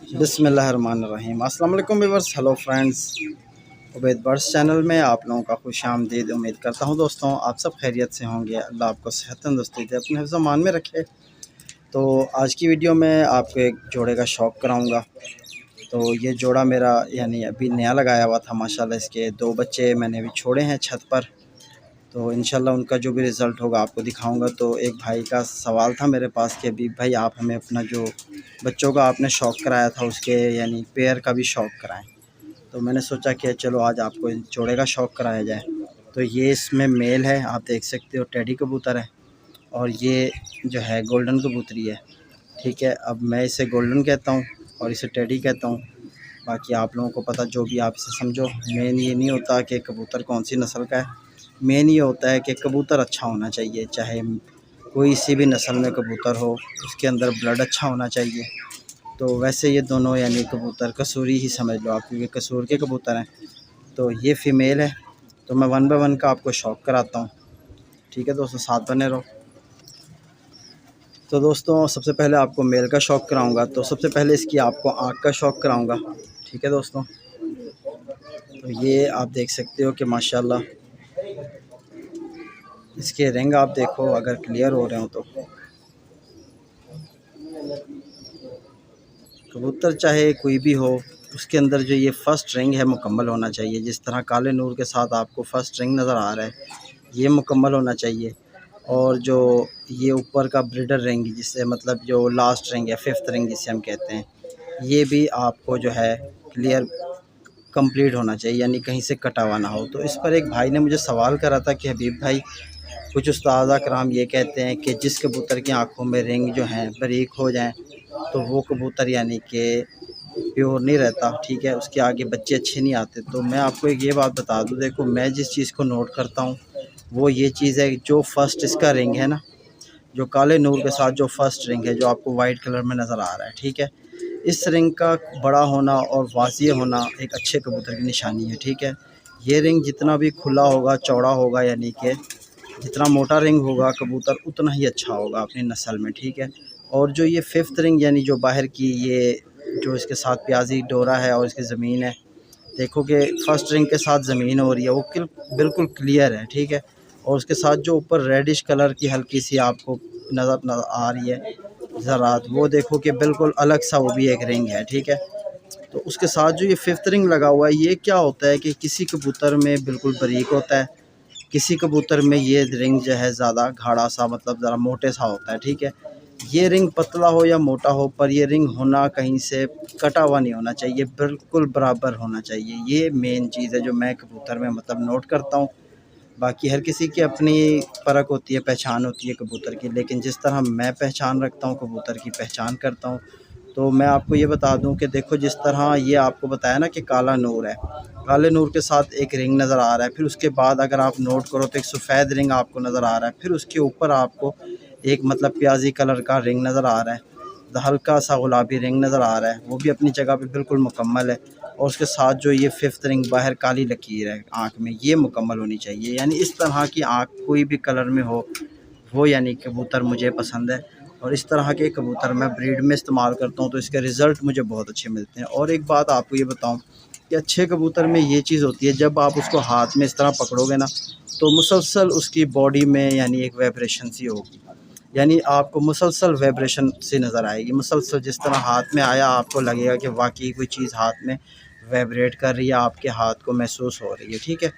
बिस्मिल्लाहिर्रहमानिर्रहीम। अस्सलाम वालेकुम viewers, hello friends, Ubaid birds channel में आप लोगों का खुश आमदीद। उम्मीद करता हूँ दोस्तों आप सब खैरियत से होंगे। अल्लाह आपको सेहत तंदुरुस्ती दे, अपने हिफ्ज़ मान में रखे। तो आज की वीडियो में आपको एक जोड़े का शौक़ कराऊँगा। तो ये जोड़ा मेरा यानी अभी नया लगाया हुआ था माशाल्लाह। इसके 2 बच्चे मैंने अभी छोड़े हैं छत पर। तो इंशाल्लाह उनका जो भी रिज़ल्ट होगा आपको दिखाऊंगा। तो एक भाई का सवाल था मेरे पास कि अभी भाई आप हमें अपना जो बच्चों का आपने शौक़ कराया था उसके यानी पेयर का भी शौक़ कराएं। तो मैंने सोचा कि चलो आज आपको जोड़े का शौक़ कराया जाए। तो ये इसमें मेल है, आप देख सकते हो, टेडी कबूतर है। और ये जो है गोल्डन कबूतरी है, ठीक है। अब मैं इसे गोल्डन कहता हूँ और इसे टेडी कहता हूँ। बाकी आप लोगों को पता, जो भी आप इसे समझो। मेन ये नहीं होता कि कबूतर कौन सी नस्ल का है, मेन ये होता है कि कबूतर अच्छा होना चाहिए। चाहे कोई सी भी नस्ल में कबूतर हो, उसके अंदर ब्लड अच्छा होना चाहिए। तो वैसे ये दोनों यानी कबूतर कसूरी ही समझ लो आप, क्योंकि कसूर के कबूतर हैं। तो ये फ़ीमेल है। तो मैं 1 बाय 1 का आपको शौक़ कराता हूँ, ठीक है दोस्तों, साथ बने रहो। तो दोस्तों सबसे पहले आपको मेल का शौक़ कराऊंगा। तो सबसे पहले इसकी आपको आँख का शौक़ कराऊंगा, ठीक है दोस्तों। तो ये आप देख सकते हो कि माशाल्लाह इसके रिंग आप देखो, अगर क्लियर हो रहे हो तो। कबूतर चाहे कोई भी हो, उसके अंदर जो ये फ़र्स्ट रिंग है मुकम्मल होना चाहिए। जिस तरह काले नूर के साथ आपको फ़र्स्ट रिंग नज़र आ रहा है, ये मुकम्मल होना चाहिए। और जो ये ऊपर का ब्रीडर रिंग, जिससे मतलब जो लास्ट रिंग है, 5th रिंग जिसे हम कहते हैं, ये भी आपको जो है क्लियर कंप्लीट होना चाहिए, यानी कहीं से कटा हुआ ना हो। तो इस पर एक भाई ने मुझे सवाल करा था कि हबीब भाई, कुछ उस्ताद कराम ये कहते हैं कि जिस कबूतर की आँखों में रिंग जो हैं बारीक हो जाएं तो वो कबूतर यानी कि प्योर नहीं रहता, ठीक है, उसके आगे बच्चे अच्छे नहीं आते। तो मैं आपको एक ये बात बता दूं, देखो मैं जिस चीज़ को नोट करता हूँ वो ये चीज़ है, जो फर्स्ट इसका रिंग है ना, जो काले नूर के साथ जो फर्स्ट रिंग है, जो आपको वाइट कलर में नज़र आ रहा है, ठीक है, इस रिंग का बड़ा होना और वाज़िह होना एक अच्छे कबूतर की निशानी है, ठीक है। ये रिंग जितना भी खुला होगा, चौड़ा होगा, यानी कि जितना मोटा रिंग होगा कबूतर उतना ही अच्छा होगा अपनी नस्ल में, ठीक है। और जो ये 5th रिंग यानी जो बाहर की, ये जो इसके साथ प्याजी डोरा है और इसकी ज़मीन है, देखो कि फर्स्ट रिंग के साथ ज़मीन हो रही है, वो बिल्कुल क्लियर है, ठीक है। और उसके साथ जो ऊपर रेडिश कलर की हल्की सी आपको नज़र आ रही है ज़रात, वो देखो कि बिल्कुल अलग सा वो भी एक रिंग है, ठीक है। तो उसके साथ जो ये 5th रिंग लगा हुआ है, ये क्या होता है कि किसी कबूतर में बिल्कुल बारीक होता है, किसी कबूतर में ये रिंग जो है ज़्यादा गाढ़ा सा, मतलब ज़रा मोटे सा होता है, ठीक है। ये रिंग पतला हो या मोटा हो, पर ये रिंग होना कहीं से कटा हुआ नहीं होना चाहिए, बिल्कुल बराबर होना चाहिए। ये मेन चीज़ है जो मैं कबूतर में मतलब नोट करता हूँ। बाकी हर किसी की अपनी फ़र्क होती है, पहचान होती है कबूतर की, लेकिन जिस तरह मैं पहचान रखता हूँ, कबूतर की पहचान करता हूँ, तो मैं आपको ये बता दूं कि देखो जिस तरह ये आपको बताया ना कि काला नूर है, काले नूर के साथ एक रिंग नज़र आ रहा है, फिर उसके बाद अगर आप नोट करो तो एक सफ़ेद रिंग आपको नज़र आ रहा है, फिर उसके ऊपर आपको एक मतलब प्याजी कलर का रिंग नज़र आ रहा है, हल्का सा गुलाबी रिंग नज़र आ रहा है, वो भी अपनी जगह पे बिल्कुल मुकम्मल है। और उसके साथ जो ये 5th रिंग बाहर काली लकीर है आँख में, ये मुकम्मल होनी चाहिए। यानी इस तरह की आँख कोई भी कलर में हो, वो यानी कबूतर मुझे पसंद है। और इस तरह के कबूतर मैं ब्रीड में इस्तेमाल करता हूँ, तो इसके रिज़ल्ट मुझे बहुत अच्छे मिलते हैं। और एक बात आपको ये बताऊँ कि अच्छे कबूतर में ये चीज़ होती है, जब आप उसको हाथ में इस तरह पकड़ोगे ना, तो मुसलसल उसकी बॉडी में यानी एक वाइब्रेशन सी होगी, यानी आपको मुसलसल वाइब्रेशन सी नज़र आएगी। मुसलसल जिस तरह हाथ में आया, आपको लगेगा कि वाकई कोई चीज़ हाथ में वाइब्रेट कर रही है, आपके हाथ को महसूस हो रही है, ठीक है।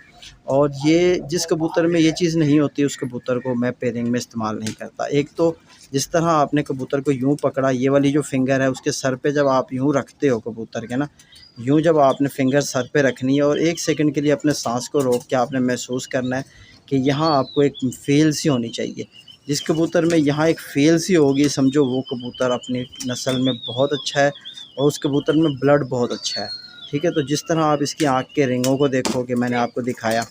और ये जिस कबूतर में ये चीज़ नहीं होती, उस कबूतर को मैं पेयरिंग में इस्तेमाल नहीं करता। एक तो जिस तरह आपने कबूतर को यूँ पकड़ा, ये वाली जो फिंगर है उसके सर पे जब आप यूँ रखते हो कबूतर के ना, यूँ जब आपने फिंगर सर पे रखनी है और 1 सेकंड के लिए अपने सांस को रोक के आपने महसूस करना है कि यहाँ आपको एक फील सी होनी चाहिए। जिस कबूतर में यहाँ एक फील सी होगी, समझो वो कबूतर अपनी नस्ल में बहुत अच्छा है और उस कबूतर में ब्लड बहुत अच्छा है, ठीक है। तो जिस तरह आप इसकी आँख के रिंगों को देखोगे, मैंने आपको दिखाया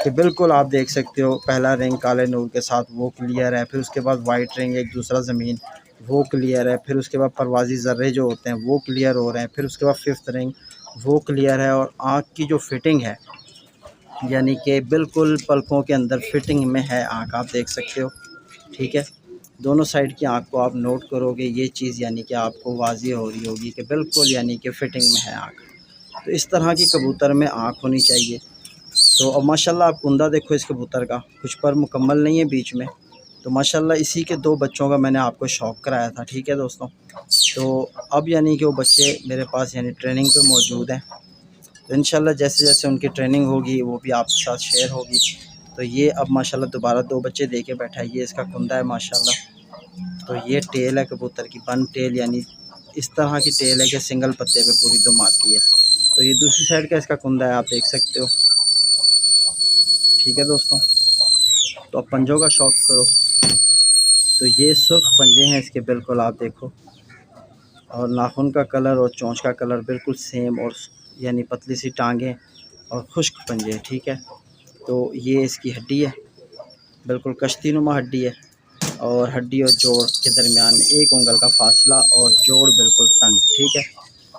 कि बिल्कुल आप देख सकते हो, पहला रिंग काले नूर के साथ वो क्लियर है, फिर उसके बाद वाइट रिंग एक दूसरा ज़मीन वो क्लियर है, फिर उसके बाद परवाज़ी ज़र्रे जो होते हैं वो क्लियर हो रहे हैं, फिर उसके बाद 5th रिंग वो क्लियर है। और आँख की जो फिटिंग है, यानी कि बिल्कुल पलकों के अंदर फिटिंग में है आँख, आप देख सकते हो, ठीक है। दोनों साइड की आँख को आप नोट करोगे, ये चीज़ यानी कि आपको वाज़ेह हो रही होगी कि बिल्कुल यानी कि फ़िटिंग में है आँख। तो इस तरह की कबूतर में आँख होनी चाहिए। तो अब माशाल्लाह आप कुंदा देखो इस कबूतर का, कुछ पर मुकम्मल नहीं है बीच में। तो माशाल्लाह इसी के 2 बच्चों का मैंने आपको शौक़ कराया था, ठीक है दोस्तों। तो अब यानी कि वो बच्चे मेरे पास यानी ट्रेनिंग पे मौजूद हैं। तो इंशाल्लाह जैसे-जैसे उनकी ट्रेनिंग होगी वो भी आपके साथ शेयर होगी। तो ये अब माशाल्लाह दोबारा 2 बच्चे दे के बैठा है, ये इसका कुंदा है माशाल्लाह। तो ये टेल है कबूतर की, बन टेल यानी इस तरह की टेल है कि सिंगल पत्ते पे पूरी दुम आती है। तो ये दूसरी साइड का इसका कुंदा है, आप देख सकते हो, ठीक है दोस्तों। तो अब पंजों का शौक़ करो। तो ये सुर्ख पंजे हैं इसके, बिल्कुल आप देखो, और नाखून का कलर और चोंच का कलर बिल्कुल सेम, और यानी पतली सी टांगें और खुश्क पंजे, ठीक है। तो ये इसकी हड्डी है, बिल्कुल कश्ती नुमा हड्डी है, और हड्डी और जोड़ के दरमियान 1 उंगल का फासला, और जोड़ बिल्कुल तंग, ठीक है।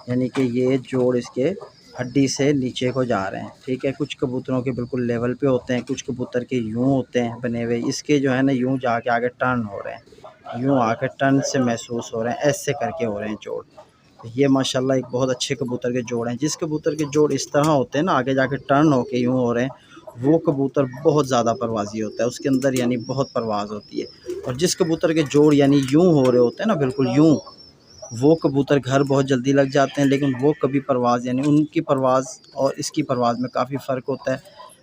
यानी कि ये जोड़ इसके हड्डी से नीचे को जा रहे हैं, ठीक है। कुछ कबूतरों के बिल्कुल लेवल पे होते हैं, कुछ कबूतर के यूँ होते हैं बने हुए, इसके जो है ना यूँ जाके आगे टर्न हो रहे हैं, यूँ आके टर्न से महसूस हो रहे हैं, ऐसे करके हो रहे हैं जोड़। तो ये माशाल्लाह एक बहुत अच्छे कबूतर के जोड़ हैं। जिस कबूतर के जोड़ इस तरह होते हैं ना, आगे जाके टर्न होके यूँ हो रहे हैं, वो कबूतर बहुत ज़्यादा परवाज़ी होता है, उसके अंदर यानी बहुत परवाज़ होती है। और जिस कबूतर के जोड़ यानी यूँ हो रहे होते हैं ना, बिल्कुल यूँ, वो कबूतर घर बहुत जल्दी लग जाते हैं, लेकिन वो कभी परवाज़ यानी उनकी परवाज़ और इसकी परवाज़ में काफ़ी फ़र्क होता है।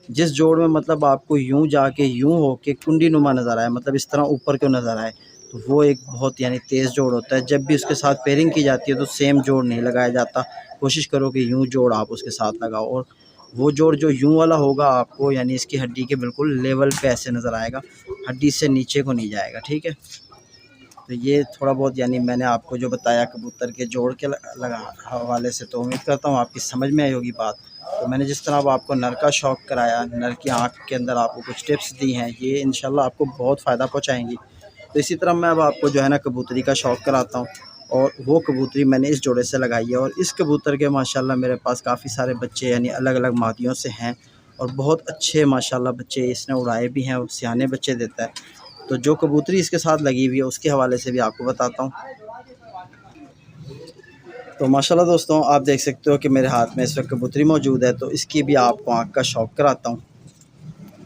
जिस जोड़ में मतलब आपको यूँ जाके यूँ होके कुंडी नुमा नज़र आए, मतलब इस तरह ऊपर क्यों नज़र आए, तो वो एक बहुत यानी तेज़ जोड़ होता है। जब भी उसके साथ पेयरिंग की जाती है तो सेम जोड़ नहीं लगाया जाता, कोशिश करो कि यूँ जोड़ आप उसके साथ लगाओ, और वो जोड़ जो यूँ वाला होगा आपको यानी इसकी हड्डी के बिल्कुल लेवल पे ऐसे नज़र आएगा, हड्डी से नीचे को नहीं जाएगा, ठीक है। तो ये थोड़ा बहुत यानी मैंने आपको जो बताया कबूतर के जोड़ के लगा हवाले से, तो उम्मीद करता हूँ आपकी समझ में आई होगी बात। तो मैंने जिस तरह अब आपको नर का शौक़ कराया, नर की आँख के अंदर आपको कुछ टिप्स दी हैं, ये इंशाल्लाह आपको बहुत फ़ायदा पहुँचाएँगी। तो इसी तरह मैं अब आपको जो है ना कबूतरी का शौक़ कराता हूँ, और वो कबूतरी मैंने इस जोड़े से लगाई है, और इस कबूतर के माशाल्लाह मेरे पास काफ़ी सारे बच्चे यानी अलग-अलग मादियों से हैं, और बहुत अच्छे माशाल्लाह बच्चे इसने उड़ाए भी हैं, और सियाने बच्चे देता है। तो जो कबूतरी इसके साथ लगी हुई है उसके हवाले से भी आपको बताता हूँ। तो माशाल्लाह दोस्तों आप देख सकते हो कि मेरे हाथ में इस वक्त कबूतरी मौजूद है, तो इसकी भी आपको आँख का शौक़ कराता हूँ।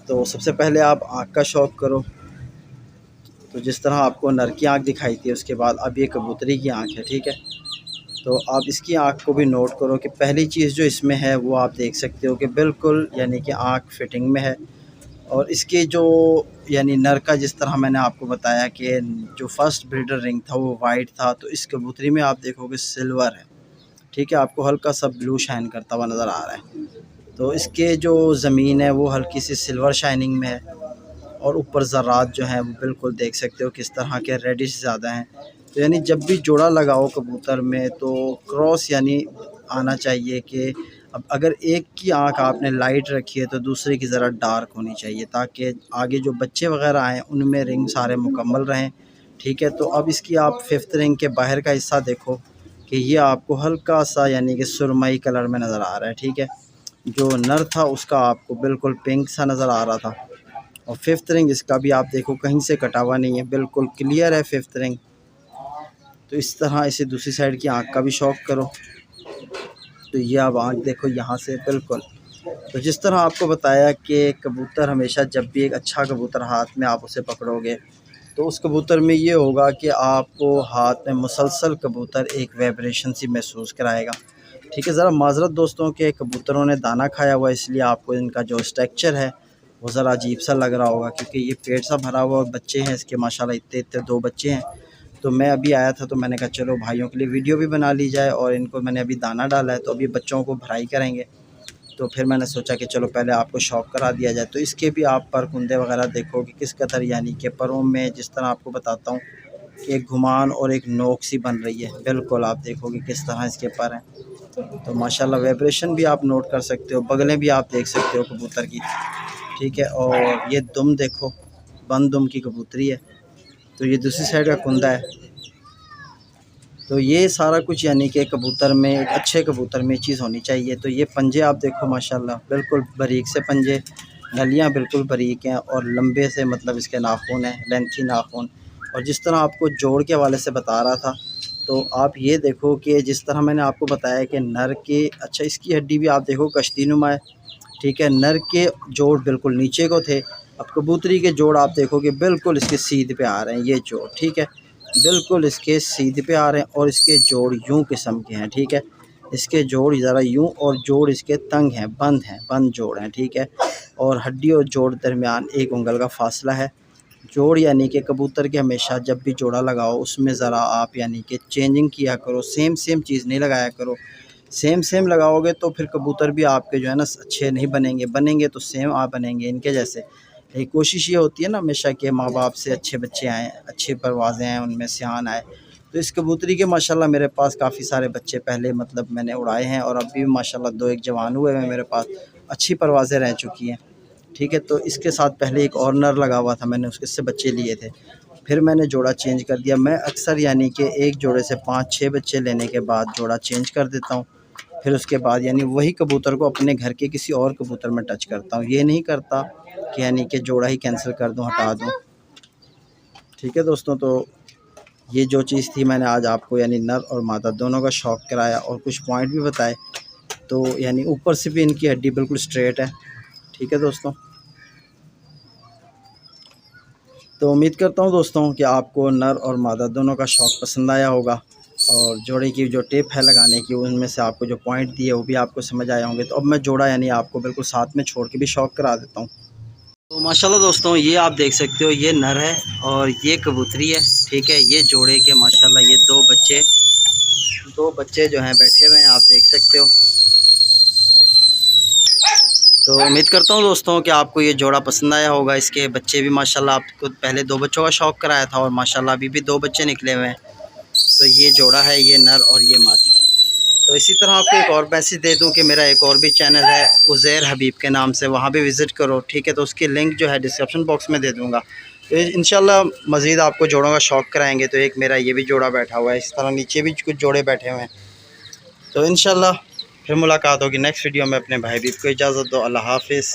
तो सबसे पहले आप आँख का शौक़ करो। तो जिस तरह आपको नर की आँख दिखाई थी, उसके बाद अब ये कबूतरी की आँख है, ठीक है। तो आप इसकी आँख को भी नोट करो कि पहली चीज़ जो इसमें है वो आप देख सकते हो कि बिल्कुल यानी कि आँख फिटिंग में है, और इसके जो यानी नर का जिस तरह मैंने आपको बताया कि जो फर्स्ट ब्रीडर रिंग था वो वाइट था, तो इस कबूतरी में आप देखोगे सिल्वर है, ठीक है। आपको हल्का सा ब्लू शाइन करता हुआ नज़र आ रहा है। तो इसके जो ज़मीन है वो हल्की सी सिल्वर शाइनिंग में है, और ऊपर ज़रात जो हैं वो बिल्कुल देख सकते हो किस तरह के रेडिश ज़्यादा हैं। तो यानी जब भी जोड़ा लगाओ कबूतर में तो क्रॉस यानी आना चाहिए कि अब अगर एक की आँख आपने लाइट रखी है तो दूसरे की ज़रा डार्क होनी चाहिए, ताकि आगे जो बच्चे वग़ैरह आएँ उनमें रिंग सारे मुकम्मल रहें, ठीक है। तो अब इसकी आप 5th रिंग के बाहर का हिस्सा देखो कि ये आपको हल्का सा यानी कि सुरमई कलर में नज़र आ रहा है, ठीक है। जो नर था उसका आपको बिल्कुल पिंक सा नज़र आ रहा था, और 5th रिंग इसका भी आप देखो कहीं से कटा हुआ नहीं है, बिल्कुल क्लियर है 5th रिंग। तो इस तरह इसे दूसरी साइड की आँख का भी शौक़ करो। तो ये आप आँख देखो यहाँ से बिल्कुल। तो जिस तरह आपको बताया कि कबूतर हमेशा जब भी एक अच्छा कबूतर हाथ में आप उसे पकड़ोगे, तो उस कबूतर में ये होगा कि आपको हाथ में मुसलसल कबूतर एक वाइब्रेशन सी महसूस कराएगा, ठीक है। ज़रा माज़रत दोस्तों के कबूतरों ने दाना खाया हुआ, इसलिए आपको इनका जो स्ट्रक्चर है वो ज़रा अजीब सा लग रहा होगा, क्योंकि ये पेट सा भरा हुआ, और बच्चे हैं इसके माशाल्लाह इतने 2 बच्चे हैं। तो मैं अभी आया था तो मैंने कहा चलो भाइयों के लिए वीडियो भी बना ली जाए, और इनको मैंने अभी दाना डाला है तो अभी बच्चों को भराई करेंगे। तो फिर मैंने सोचा कि चलो पहले आपको शौक़ करा दिया जाए। तो इसके भी आप पर कुंदे वगैरह देखो कि किस कदर यानी कि परों में जिस तरह आपको बताता हूँ कि एक घुमान और एक नोक सी बन रही है, बिल्कुल आप देखोगे किस तरह इसके पर हैं। तो माशाल्लाह वाइब्रेशन भी आप नोट कर सकते हो, बगलें भी आप देख सकते हो कबूतर की, ठीक है। और ये दुम देखो, बंद दुम की कबूतरी है। तो ये दूसरी साइड का कुंदा है। तो ये सारा कुछ यानी कि कबूतर में, एक अच्छे कबूतर में चीज़ होनी चाहिए। तो ये पंजे आप देखो माशाल्लाह बिल्कुल बारीक से पंजे, नलियाँ बिल्कुल बारीक हैं, और लंबे से मतलब इसके नाखून हैं, लेंथी नाखून, और जिस तरह आपको जोड़ के हवाले से बता रहा था, तो आप ये देखो कि जिस तरह मैंने आपको बताया कि नर के, अच्छा इसकी हड्डी भी आप देखो कश्तीनुमा है, ठीक है। नर के जोड़ बिल्कुल नीचे को थे, अब कबूतरी के जोड़ आप देखोगे बिल्कुल इसके सीध पे आ रहे हैं, ये जोड़, ठीक है, बिल्कुल इसके सीध पे आ रहे हैं। और इसके जोड़ यूं किस्म के हैं, ठीक है, इसके जोड़ ज़रा यूं, और जोड़ इसके तंग हैं, बंद जोड़ हैं, ठीक है। और हड्डी और जोड़ दरमियान 1 उंगल का फासला है। जोड़ यानी कि कबूतर के हमेशा जब भी जोड़ा लगाओ उसमें ज़रा आप यानी कि चेंजिंग किया करो, सेम चीज़ नहीं लगाया करो। सेम लगाओगे तो फिर कबूतर भी आपके जो है ना अच्छे नहीं बनेंगे तो सेम आप बनेंगे इनके जैसे। एक कोशिश ये होती है ना हमेशा कि माँ बाप से अच्छे बच्चे आएँ, अच्छी परवाज़ें आएँ, उनमें सियान आए। तो इस कबूतरी के माशाल्लाह मेरे पास काफ़ी सारे बच्चे पहले मतलब मैंने उड़ाए हैं, और अभी भी माशाल्लाह 2-1 जवान हुए हैं मेरे पास, अच्छी परवाज़ें रह चुकी हैं, ठीक है। तो इसके साथ पहले एक और नर लगा हुआ था, मैंने उससे बच्चे लिए थे, फिर मैंने जोड़ा चेंज कर दिया। मैं अक्सर यानी कि एक जोड़े से 5-6 बच्चे लेने के बाद जोड़ा चेंज कर देता हूँ। फिर उसके बाद यानी वही कबूतर को अपने घर के किसी और कबूतर में टच करता हूँ, ये नहीं करता कि यानी कि जोड़ा ही कैंसिल कर दूँ, हटा दूँ, ठीक है दोस्तों। तो ये जो चीज़ थी मैंने आज आपको यानी नर और मादा दोनों का शौक कराया और कुछ पॉइंट भी बताए। तो यानी ऊपर से भी इनकी हड्डी बिल्कुल स्ट्रेट है, ठीक है दोस्तों। तो उम्मीद करता हूँ दोस्तों कि आपको नर और मादा दोनों का शौक़ पसंद आया होगा, और जोड़े की जो टिप है लगाने की उनमें से आपको जो पॉइंट दिए वो भी आपको समझ आए होंगे। तो अब मैं जोड़ा यानी आपको बिल्कुल साथ में छोड़ के भी शौक़ करा देता हूँ। तो माशाल्लाह दोस्तों ये आप देख सकते हो, ये नर है और ये कबूतरी है, ठीक है। ये जोड़े के माशाल्लाह ये दो बच्चे जो हैं बैठे हुए हैं, आप देख सकते हो। तो उम्मीद करता हूँ दोस्तों कि आपको ये जोड़ा पसंद आया होगा। इसके बच्चे भी माशाल्लाह, आपको पहले 2 बच्चों का शौक़ कराया था और माशाल्लाह अभी भी 2 बच्चे निकले हुए हैं। तो ये जोड़ा है, ये नर और ये मादी। तो इसी तरह आपको एक और मैसेज दे दूं कि मेरा एक और भी चैनल है उज़ैर हबीब के नाम से, वहाँ भी विज़िट करो, ठीक है। तो उसकी लिंक जो है डिस्क्रिप्शन बॉक्स में दे दूँगा। तो इंशाल्लाह मज़ीद आपको जोड़ों का शौक़ कराएँगे। तो एक मेरा ये भी जोड़ा बैठा हुआ है, इस तरह नीचे भी कुछ जोड़े बैठे हुए हैं। तो इंशाल्लाह फिर मुलाकात होगी नेक्स्ट वीडियो में। अपने भाई हबीब को इजाज़त दो, अल्लाह हाफ़िज़।